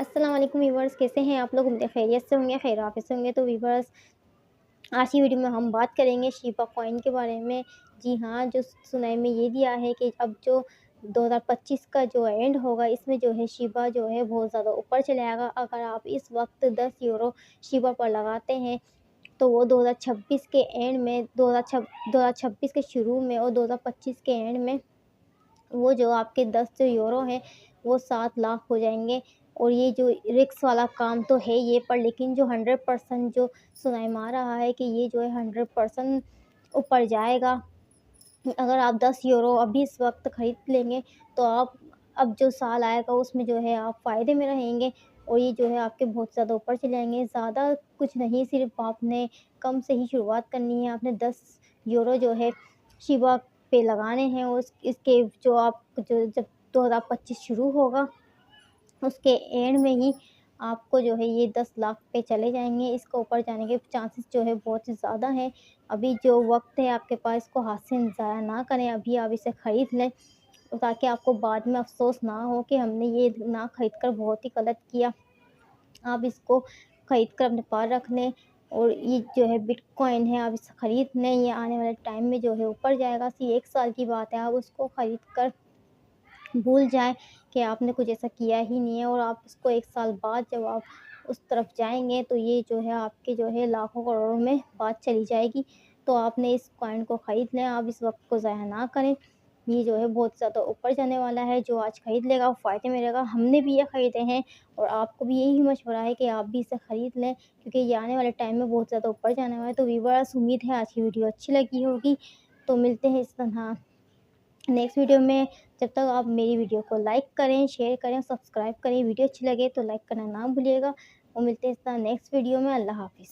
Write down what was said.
अस्सलाम वालेकुम व्यूवर्स, कैसे हैं आप लोग? उम्मीद है खैरियत से होंगे, खैरियत से होंगे। तो व्यूवर्स, आज की वीडियो में हम बात करेंगे शिबा कॉइन के बारे में। जी हाँ, जो सुनाई में ये दिया है कि अब जो 2025 का जो एंड होगा, इसमें जो है शिबा जो है बहुत ज़्यादा ऊपर चले आएगा। अगर आप इस वक्त 10 यूरो शिबा पर लगाते हैं तो वो 2026 के एंड में 2026 के शुरू में और 2025 के एंड में वो जो आपके 10 जो यूरो हैं वो 7 लाख हो जाएँगे। और ये जो रिस्क वाला काम तो है ये, पर लेकिन जो 100% जो सुनाई में आ रहा है कि ये जो है 100% ऊपर जाएगा। अगर आप 10 यूरो अभी इस वक़्त खरीद लेंगे तो आप अब जो साल आएगा उसमें जो है आप फ़ायदे में रहेंगे और ये जो है आपके बहुत ज़्यादा ऊपर चले जाएँगे। ज़्यादा कुछ नहीं, सिर्फ़ आपने कम से ही शुरुआत करनी है। आपने 10 यूरो जो है शिबा पे लगाने हैं और इसके जो आप जो जब 2025 शुरू होगा उसके एंड में ही आपको जो है ये 10 लाख पे चले जाएँगे। इसके ऊपर जाने के चांसेस जो है बहुत ही ज़्यादा हैं। अभी जो वक़्त है आपके पास, इसको हाथ से ज़ाया ना करें, अभी आप इसे खरीद लें ताकि आपको बाद में अफ़सोस ना हो कि हमने ये ना खरीद कर बहुत ही गलत किया। आप इसको खरीद कर अपने पास रख लें और ये जो है बिटकॉइन है, आप इसे खरीद लें। ये आने वाले टाइम में जो है ऊपर जाएगा। 1 साल की बात है, आप उसको खरीद कर भूल जाएँ कि आपने कुछ ऐसा किया ही नहीं है और आप उसको 1 साल बाद जब आप उस तरफ जाएँगे तो ये जो है आपके जो है लाखों करोड़ों में बात चली जाएगी। तो आपने इस कॉइन को खरीद लें, आप इस वक़्त को ज़ाया ना करें। ये जो है बहुत ज़्यादा ऊपर जाने वाला है, जो आज खरीद लेगा वो फ़ायदे में रहेगा। हमने भी ये खरीदे हैं और आपको भी यही मशवरा है कि आप भी इसे खरीद लें, क्योंकि ये आने वाले टाइम में बहुत ज़्यादा ऊपर जाने वाला है। तो व्यूअर्स, उम्मीद है आज की वीडियो अच्छी लगी होगी। तो मिलते हैं इस तरह नेक्स्ट वीडियो में। जब तक आप मेरी वीडियो को लाइक करें, शेयर करें, सब्सक्राइब करें। वीडियो अच्छी लगे तो लाइक करना ना भूलिएगा और मिलते हैं इस तरह नेक्स्ट वीडियो में। अल्लाह हाफ़िज़।